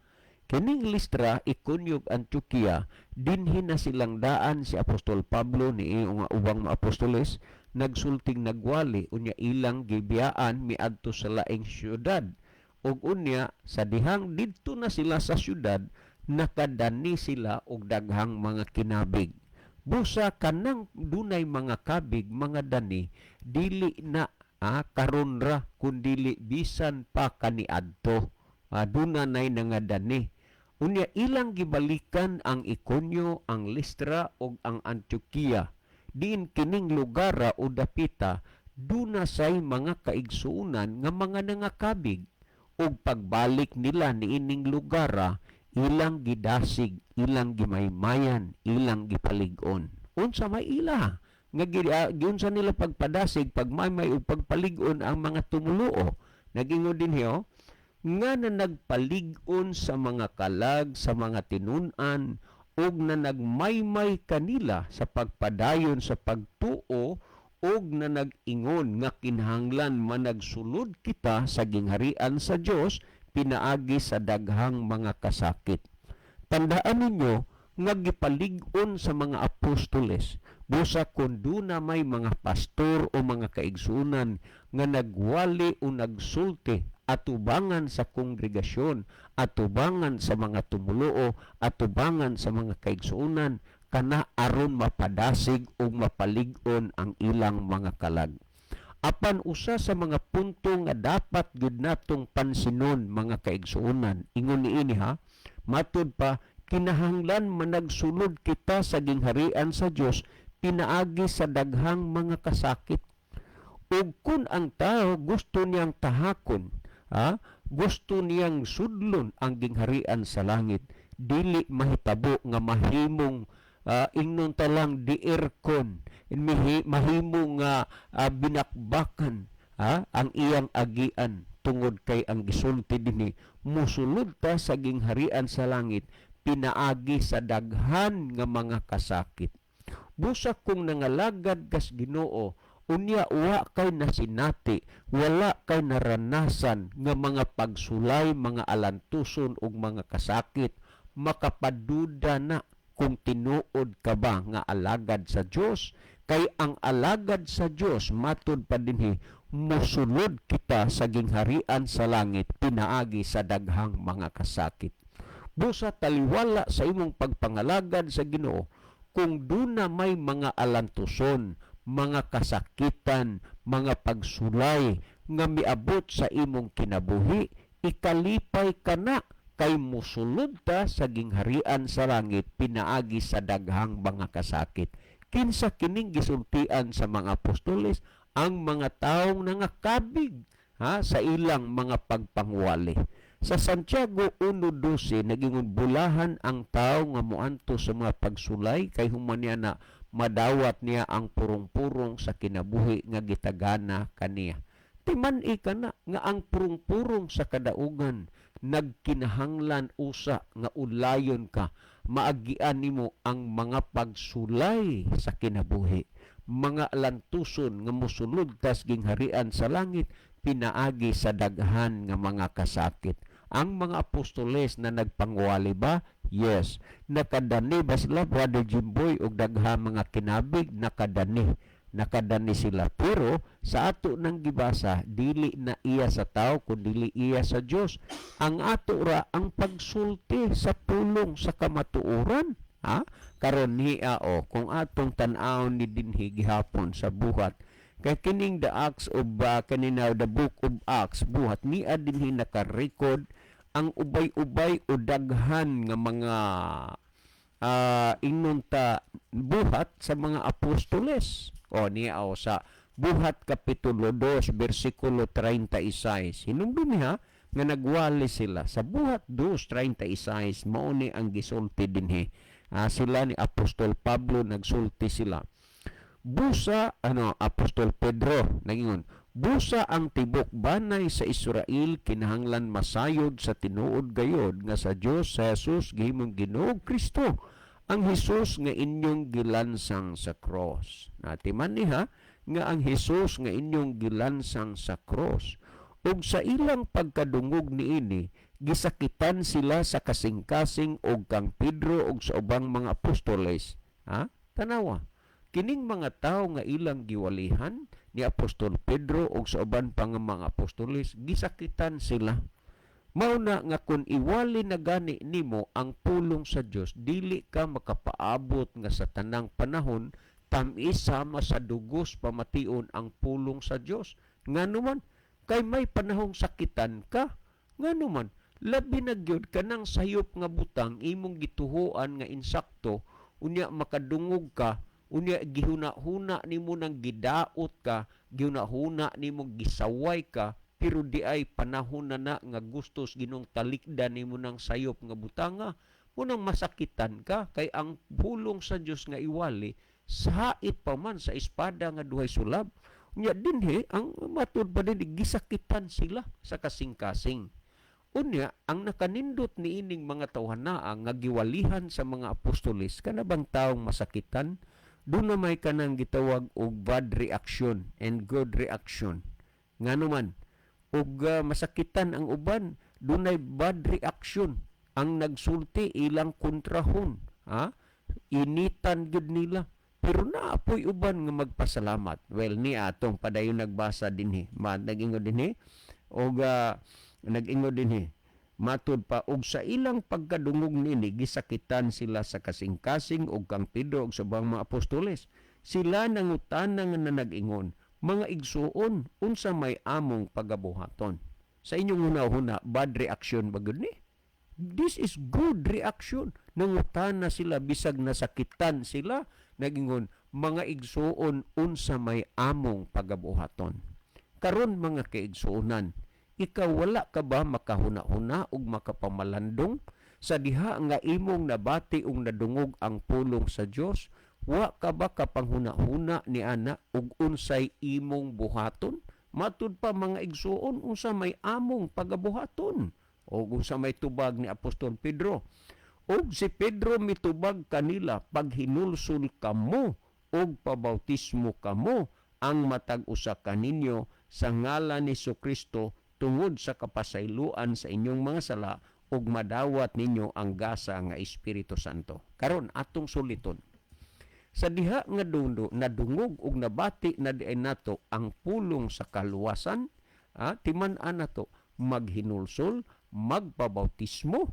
Kining Listra, Iconio ug Antioquia, dinhi na silang daan si Apostol Pablo ni nga ubang mga apostoles nagsulting nagwali unya ilang gibiyaan miadto sa laing syudad. Ug unya sa dihang didto na sila sa syudad, nakadani sila og daghang mga kinabig. Busa kanang dunay mga kabig, mga dani, dili na karon ra kundili bisan pa kaniadto. Duna nay nga dani. Unya ilang gibalikan ang Iconio, ang Listra ug ang Antioquia. Diin kining lugar o dapita duna say mga kaigsuunan nga mga nangakabig. Ug pagbalik nila niining lugar ilang gidasig, ilang gimaymayan, ilang gipalig-on. Unsa may ila nga giunsa nila pagpadasig, pagmaymay ug pagpalig-on ang mga tumuluo. Nagingon din nga na nagpalig-on sa mga kalag, sa mga tinun-an, ug na nagmaymay kanila sa pagpadayon sa pagtuo, ug na nag-ingon nga kinahanglan managsulod kita sa gingharian sa Dios pinaagi sa daghang mga kasakit. Tandaan ninyo nga gipalig-on sa mga apostoles busa kun duna may mga pastor o mga kaigsunan nga nagwali o nagsulti atubangan sa kongregasyon, atubangan sa mga tumuluo, atubangan sa mga kaigsuunan kana aron mapadasig o mapalig-on ang ilang mga kalag. Apan usa sa mga punto nga dapat gud natong pansinon mga kaigsuonan, ingon niini matud pa kinahanglan managsulod kita sa gingharian sa Dios pinaagi sa daghang mga kasakit. Ug kun ang tao gusto niyang tahakon Gusto niyang sudlon ang gingharian sa langit, dili mahitabo nga mahimong ingnon talang diirkon, mahimong nga binakbakan ang iyang agian tungod kay ang gisulti dinhi musulod ta sa gingharian sa langit pinaagi sa daghan nga mga kasakit. Busa kung nangalagad kas Ginoo, unya wa kay nasinati, wala kay naranasan nga mga pagsulay, mga alantuson ug mga kasakit, makapaduda na kung tinuod ka ba nga alagad sa Dios. Kay ang alagad sa Dios matud pa dinhi mosulod kita sa gingharian sa langit pinaagi sa daghang mga kasakit. Busa taliwala sa imong pagpangalagad sa Ginoo, kung duna may mga alantuson, mga kasakitan, mga pagsulay nga miabot sa imong kinabuhi, ikalipay ka na kay musulod ta sa gingharian sa langit pinaagi sa daghang mga kasakit. Kinsa kining gisultian sa mga apostoles, ang mga taong nangakabig sa ilang mga pagpangwali. Sa Santiago 1:12 naging bulahan ang tao nga moanto sa mga pagsulay kay human niya na madawat niya ang purong-purong sa kinabuhi nga gitagana kaniya. Timan-i ka na nga ang purong-purong sa kadaugan nagkinahanglan usa nga ulayon ka, maagian nimo ang mga pagsulay sa kinabuhi, mga lantuson nga mosulod tas gingharian sa langit pinaagi sa daghan nga mga kasakit. Ang mga apostoles na nagpangwali ba? Yes. Nakadani ba sila, Brother Jimboy, o daghang mga kinabig? Nakadani. Nakadani sila. Pero sa ato nang gibasa, dili na iya sa tao, kundi iya sa Dios. Ang ato ra ang pagsulti sa pulong sa kamatuoran. Karon niya kung atong tan-awon ni dinhi gihapon sa buhat, kay kining the Acts of kanina the Book of Acts buhat niya dinhi naka-record ang ubay-ubay o daghan nga mga inunta buhat sa mga apostoles. Niya sa buhat kapitulo 2 bersikulo 36. Hinumdumi nga nagwali sila sa buhat 2:36 mao ni ang gisulti dinhi. Sila ni Apostol Pablo nagsulti sila. Busa Apostol Pedro nagingon, busa ang tibok banay sa Israel kinahanglan masayod sa tinuod gayod nga sa Dios sa Jesus gihimong Ginoong Kristo, ang Jesus nga inyong gilansang sa cross. Natiman niha nga ang Jesus nga inyong gilansang sa cross ug sa ilang pagkadungog niini gisakitan sila sa kasing-kasing og kang Pedro ug sa ubang mga apostoles. Tanawa, kining mga tawo nga ilang giwalihan ni Apostol Pedro ug sa uban pang mga apostoles, gisakitan sila. Mauna nga kung iwali na gani nimo ang pulong sa Dios, dili ka makapaabot nga sa tanang panahon tamis sama sa dugos pamation ang pulong sa Dios. Nganuman kay may panahong sakitan ka, nganuman labi na gyud kanang sayop nga butang imong gituhoan nga insakto, unya makadungog ka, unya gihuna-huna nimo nang gidaot ka, gihuna-huna nimo gisaway ka, pero di ay panahon na nga gustos ginong talikdan nimo nang sayop nga butanga, unang masakitan ka kay ang pulong sa Dios nga iwali sait pa man sa espada nga duhay sulab. Unya dinhi ang matud pa din gisakitan sila sa kasing-kasing. Unya, ang nakanindot ni ining mga tawhanaa nga giwalihan sa mga apostoles, kanabang taong masakitan, doon na may kanang gitawag og bad reaction and good reaction. Nga naman, og masakitan ang uban, doon ay bad reaction. Ang nagsulti ilang kontrahon. Initan gud nila. Pero naapoy uban nga magpasalamat. Well, ni atong padayon nagbasa dinhi. Nag-ingo dinhi. Og nag-ingo dinhi. Matud pa, og sa ilang pagkadungog nini, gisakitan sila sa kasing-kasing og kang Pedro og sa bang mga apostoles. Sila nangutana nga nag-ingon, mga igsuon, unsa may among pagabuhaton. Sa inyong huna-huna, bad reaction ba gud ni? This is good reaction. Nangutana sila, bisag nasakitan sila, nag-ingon, mga igsuon, unsa may among pagabuhaton. Karon mga kaigsuonan, ikaw wala ka ba makahuna-huna ug makapamalandong sa diha nga imong nabati ug nadungog ang pulong sa Dios? Wa ka ba kapanghuna-huna ni ana ug unsay imong buhaton? Matud pa mga igsuon unsa may among pagabuhaton o unsa may tubag ni Apostol Pedro. Og si Pedro mitubag kanila paghinulsol kamo og pabautismo kamo ang matag usa kaninyo sa ngalan ni Kristo tungod sa kapasayloan sa inyong mga sala ug madawat ninyo ang gasa nga Espiritu Santo. Karon atong suliton. Sa diha nga dundo nadungog ug nabati na diay nato ang pulong sa kaluwasan, timan-an nato maghinulsol, magpabautismo,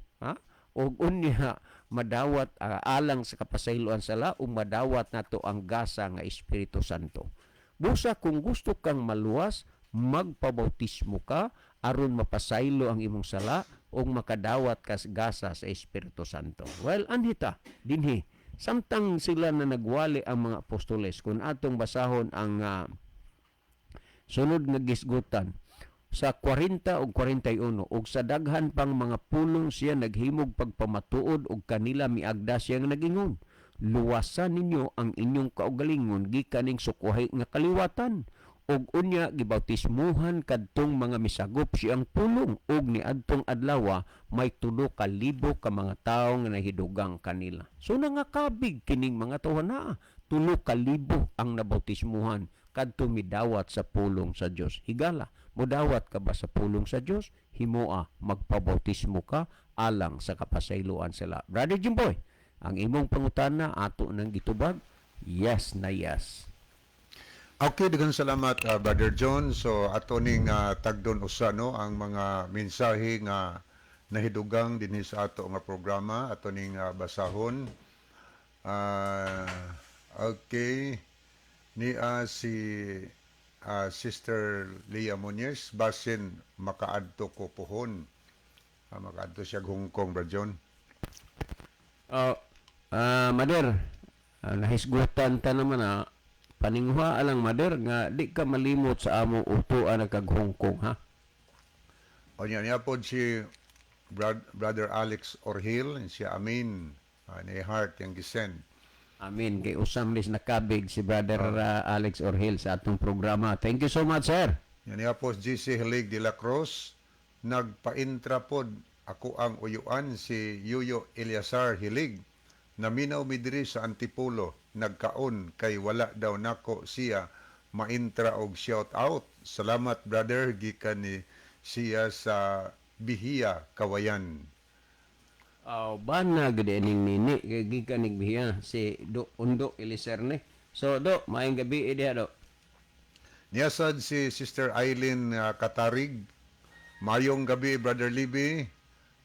ug unya madawat alang sa kapasayloan sala ug madawat nato ang gasa nga Espiritu Santo. Busa kung gusto kang maluwas, magpabautismo ka aron mapasaylo ang imong sala ug makadawat ka gasa sa Espiritu Santo. Well, anhita dinhi samtang sila na nagwali ang mga apostoles, kung atong basahon ang sunod nga gisgutan sa 40 ug 41 ug sa daghan pang mga pulong siya naghimog pagpamatuod ug kanila miagda siya nga nagingon, luwasan ninyo ang inyong kaugalingon gikan ning sukuhay nga kaliwatan ug unya gibautismuhan kadtong mga misagop siyang pulong ug niadtong adlaw may 3,000 ka mga tawo nga nahidugang kanila. So nangakabig kining mga tawhana, 3,000 ang nabautismuhan kadtong midawat sa pulong sa Dios. Higala, modawat ka ba sa pulong sa Dios? Himoa magpabautismo ka alang sa kapasayloan sila. Brother Jimboy, ang imong pangutana ato nang gitubag? Yes na yes. Okay, daghang salamat Brother John. So ato ning tagdon usa no ang mga mensahe nga nahidugang dinhi sa ato nga programa, ato ning basahon. Okay, ni si Sister Leah Muñez basin makaadto ko pohon. Makaadto siya Hong Kong, Brother John. Mader, nahisgutan ta naman paningwa alang Mader nga di ka malimot sa among utuan kag Hong Kong, ha? O niya po si Brother Alex Orhil, siya amin, ni Heart yung gisend. Amin. Kay usam lis nakabig si Brother Alex Orhil sa atong programa. Thank you so much, sir. Yan po GC Hilig de la Cruz, nagpa-intra pod ako ang uyuan si Yuyo Eliazar Hilig, naminaw mi diri sa Antipolo, nagkaon kay wala daw nako siya maintra og shout out. Salamat brother, gikan ni siya sa Bihiya, Kawayan. Bana gede ning nini gikan ning Bihiya si Undo Eliserne. So do, maayong gabi diha do. Niyasad si Sister Eileen Katarig. Mayong gabi Brother Libby.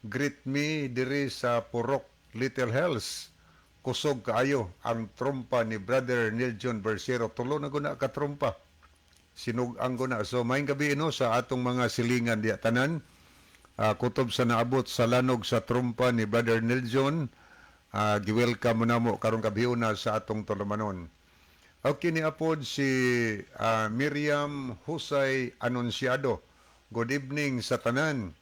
Greet me diri sa Purok, Little Hells. Kusog kaayo ang trompa ni Brother Niljon Bersero. Tulo na guna ka trompa. Sinugang guna. So maayong gabi sa atong mga silingan diya tanan. Kutob sa naabot sa lanog sa trompa ni Brother Niljon. Giwelcome mo na mo karong gabi na sa atong tulumanon. Okay ni apod si Miriam Husay Anunciado. Good evening sa tanan.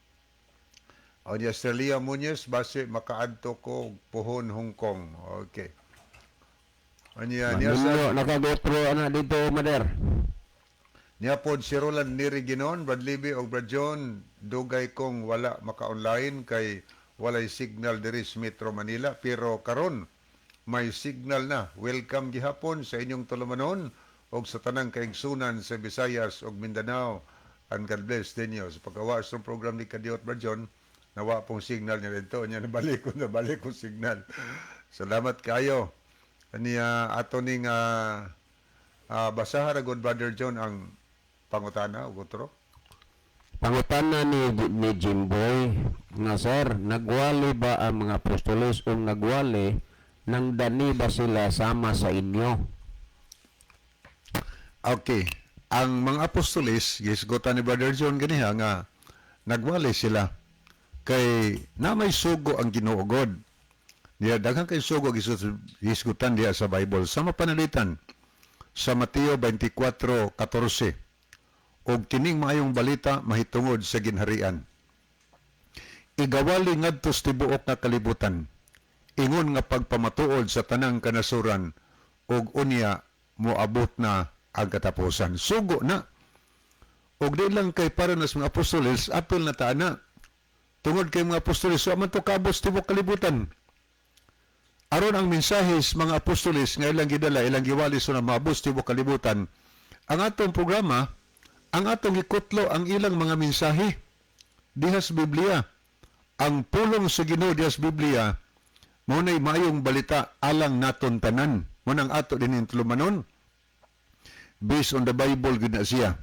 O ni Australia Muñez, base makaadto ko pohon Hong Kong. Okay. Anya nakagotro dito, Mader. Niya pod si Roland Niriginon, Brad Libby o Brad John, dugay kong wala maka-online kay walay signal diri sa Metro Manila, pero karon may signal na. Welcome gihapon sa inyong tulumanon og sa tanang kaigsunan sa Visayas ug Mindanao. And God bless dinyo. Sa paggawa sa program ni Kadiot Brad John, nawa pong signal niya dito. Niya nabalik ko signal. Salamat kayo. Niya ato ning basahan agad Brother John ang pangutana o gutro. Pangutana ni Jimboy nga sir, nagwali ba ang mga apostoles o nagwali nang dani ba sila sama sa inyo? Okay. Ang mga apostoles, gisgutan ni Brother John ganiha nga nagwali sila kay na may sugo ang Ginuogod. Diya daghang kay sugo gisgutan diya sa Bible sa mapanalitan sa Mateo 24:14. og kining maayong balita mahitungod sa ginharian. Igawali ngadto sa tibuok nga kalibutan, ingon nga pagpamatuod sa tanang kanasuran, og unya moabot na ang katapusan. Sugo na. Og di lang kay para nas mga apostoles, apil na taana. Tungod kay mga apostoles, so man to kabos tibuok kalibutan. Aron ang mensahes mga apostoles nga ilang gidala, ilang giwali so na maabos tibuok kalibutan. Ang atong programa, ang atong ikutlo ang ilang mga mensahe dihas Biblia. Ang pulong sa Ginoo dihas Biblia, muna'y maayong balita alang naton tanan. Munang ato din yung tulumanon. Based on the Bible, gud na siya.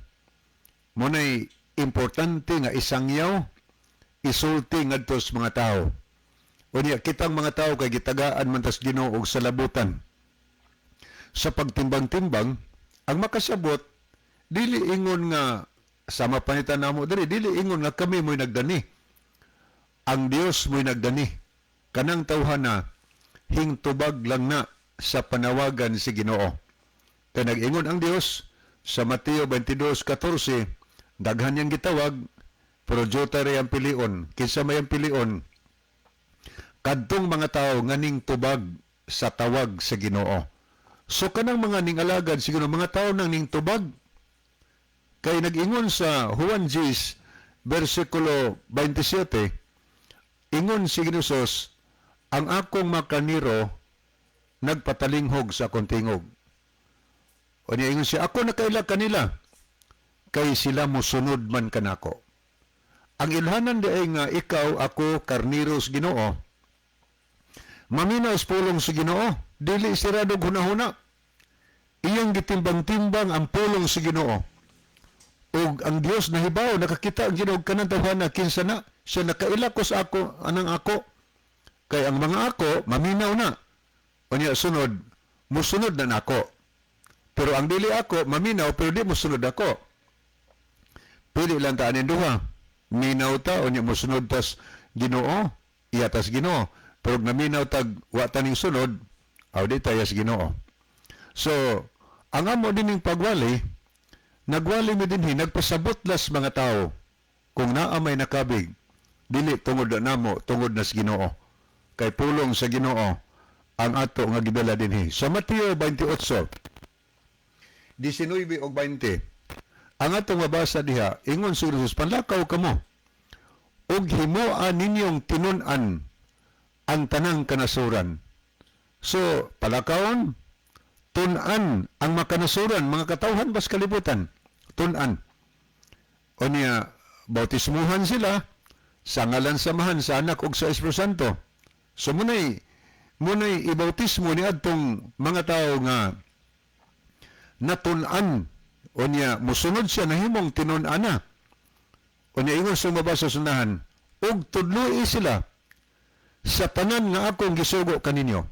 Muna'y importante nga isangyaw, isulti ngadto sa mga tao. Unya, kitang mga tao kay gitagaan man tas Ginoo og salabutan. Sa pagtimbang-timbang, ang makasabot, dili ingon nga, sama panitan namo diri, dili ingon nga kami mo'y nagdani. Ang Dios mo'y nagdani. Kanang tawhana, hingtubag lang na sa panawagan si Ginoo. Kaya nag-ingon ang Dios sa Mateo 22:14, daghan niyang gitawag, pero jota rin ang pilion. Kinsa may ang pilion, kadtong mga tao nga ning tubag sa tawag sa Ginoo. So kanang mga ning alagad sa Ginoo, mga tao nang ning tubag. Kay nag-ingon sa Juan 10, versikulo 27, ingon si Ginoo, ang akong makaniro nagpatalinghog sa akong tingog. O niya ingon siya, ako nakaila kanila, kay sila mosunod man kanako. Ang ilhanan di ay nga ikaw, ako, karniros Ginoo, maminaw pulong sa Ginoo, dili sirado hunahuna. Iyang gitimbang-timbang ang pulong sa Ginoo. Og ang Dios nahibaw, nakakita ang Ginoo kanang tawhana, kinsa na, siya nakaila ko sa ako, anang ako. Kay ang mga ako, maminaw na. O niya sunod, musunod na nako. Pero ang dili ako, maminaw, pero di musunod ako. Pwede lang taanin duha. Minaw ta, o niya musunod tas Ginoo, iya tas Ginoo. Pero naminaw tag, wata ning sunod, aw di tayas Ginoo. So, ang amo din ng pagwali, nagwali mo din nagpasabot las mga tao, kung naa may nakabig, dili tungod na namo, tungod nas Ginoo. Kay pulong sa Ginoo, ang ato nga gidala dinhi. Sa Mateo 28, 19 o 20, ang atong mabasa diha, ingon si Jesus, panlakaw kamo, ug himuan ninyong tinun-an ang tanang kanasuran. So, palakawon, tun-an ang makanasuran, mga katawhan bas kalibutan, tun-an. O niya, bautismuhan sila, sa ngalan samahan sa anak ug sa Espiritu Santo. So, muna'y ibautismo ni adtong mga tao nga natun-an, o niya, musunod siya na himong tinun-an na. O niya, ingon sa mabasa sunahan, ug tudloi sila sa tanan nga akong gisugo kaninyo.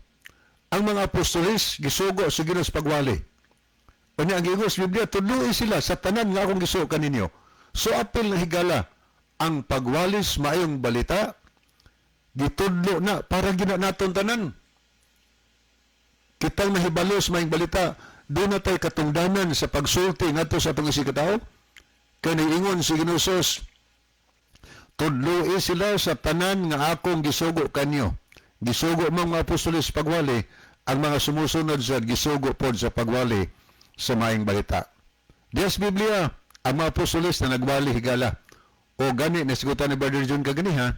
Ang mga apostoles gisugo sa Ginoo pagwali. O niya, ang Ginoo sa Biblia, tudloi sila sa tanan nga akong gisugo kaninyo. So apil na higala, ang pagwalis maayong balita, gitudlo na para gina naton tanan. Kitang nahibalos maayong balita, doon na tayo katungdanan sa pagsulti ngadto sa atong isikataw. Kaya naiingon si Ginoo, tudloi sila sa tanan nga akong gisugo kanyo. Gisugo mga apostoles pagwali, ang mga sumusunod sa gisugo pod sa pagwali sa maayong balita. Diyas Biblia, ang mga apostoles na nagwali higala. O gani, nasigutan ni Brother John kaganiha,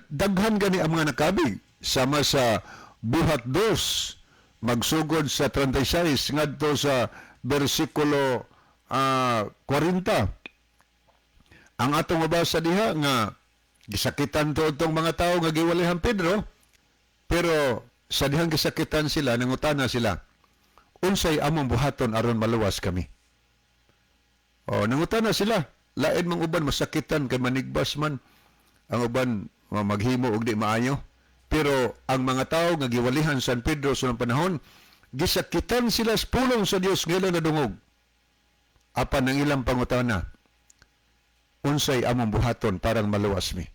daghan gani ang mga nakabig. Sama sa buhat 2, magsugod sa 36, ngadto sa versikulo 40. Ang atong mabasa diha nga gisakitan to itong mga tao nga giwalihan Pedro, pero sa dihang gisakitan sila, nangutana sila, unsay among buhaton aron maluwas kami. O nangutana sila, lain mang uban masakitan kay manigbas man, ang uban maghimo og di maayo. Pero ang mga tao nga giwalihan San Pedro sa panahon, gisakitan sila sa pulong sa Dios ngayon na dungog. Apan ang ilang pangutana, unsay among buhaton parang maluwas mi.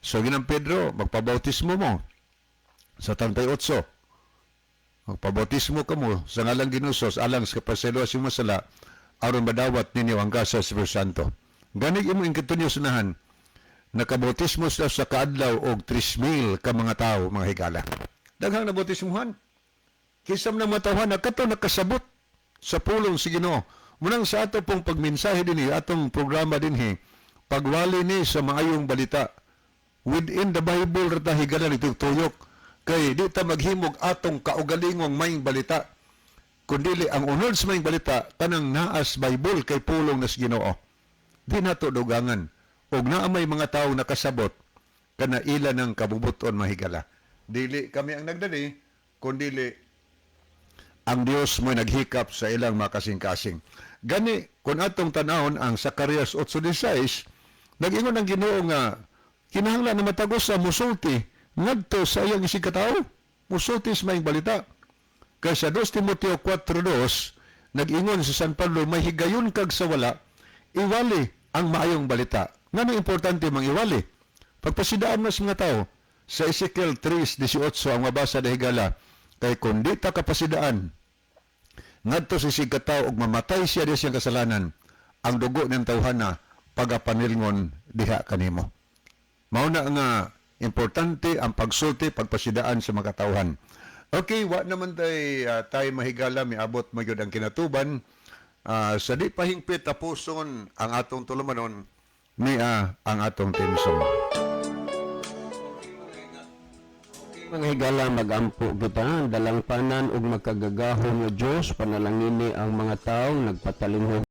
So ginang Pedro, magpabautismo mo sa 38. Magpabautismo ka mo sa ngalang Ginoo alang sa kapasaluwas yung masala, aron madawat ninyo ang gasa sa Espiritu Santo. Gani imo ingkitunyo sunahan, nakabautismo sila sa kaadlaw og 3,000 ka mga tao, mga higala. Daghang nabautismuhan. Kisam ng mga tawhan na kato nakasabot sa pulong si Ginoo. Munang sa ato pong pagmensahe dinhi, atong programa dinhi, pagwali ni sa maayong balita. Within the Bible rata higala nituyok kay di ta maghimog atong kaugalingong maing balita. Kundili ang unod sa maing balita tanang naas Bible kay pulong na si Ginoo. Di nato dugangan og naa may mga tawo nakasabot kana ila ng kabubuton mahigala. Dili kami ang nagdali kundili ang Dios mo naghikap sa ilang makasing-kasing. Gani kun atong tanawon ang Zacarias 8:16 nag-ingon ang Ginoo nga kinahanglan na matagos sa musulti ngadto sa iyang isig katao. Musulti sa maing balita. Kay sa 2 Timoteo 4:2 nag-ingon sa San Pablo may higayon kag sa wala iwali ang maayong balita. Ngano importante mang iwali? Pagpasidaan mas mga tao sa Ezekiel 3:18 ang mabasa na higala kay kung di ta kapasidaan ngadto sa isig katao ug mamatay siya di siyang kasalanan ang dugo ng tawhana pagapanilngon diha kanimo. Mao na nga importante ang pagsulti pagpasidaan sa mga katawhan. Okay, wa naman tayo mahigala miabot magyud ang kinatuban. Sa di pahingpit tapuson ang atong tulumanon ni ang atong team song. Mga higala, magampo kita, dalang panan ug magkagagahon nga Dios panalangini ang mga tawo nagpatalinghog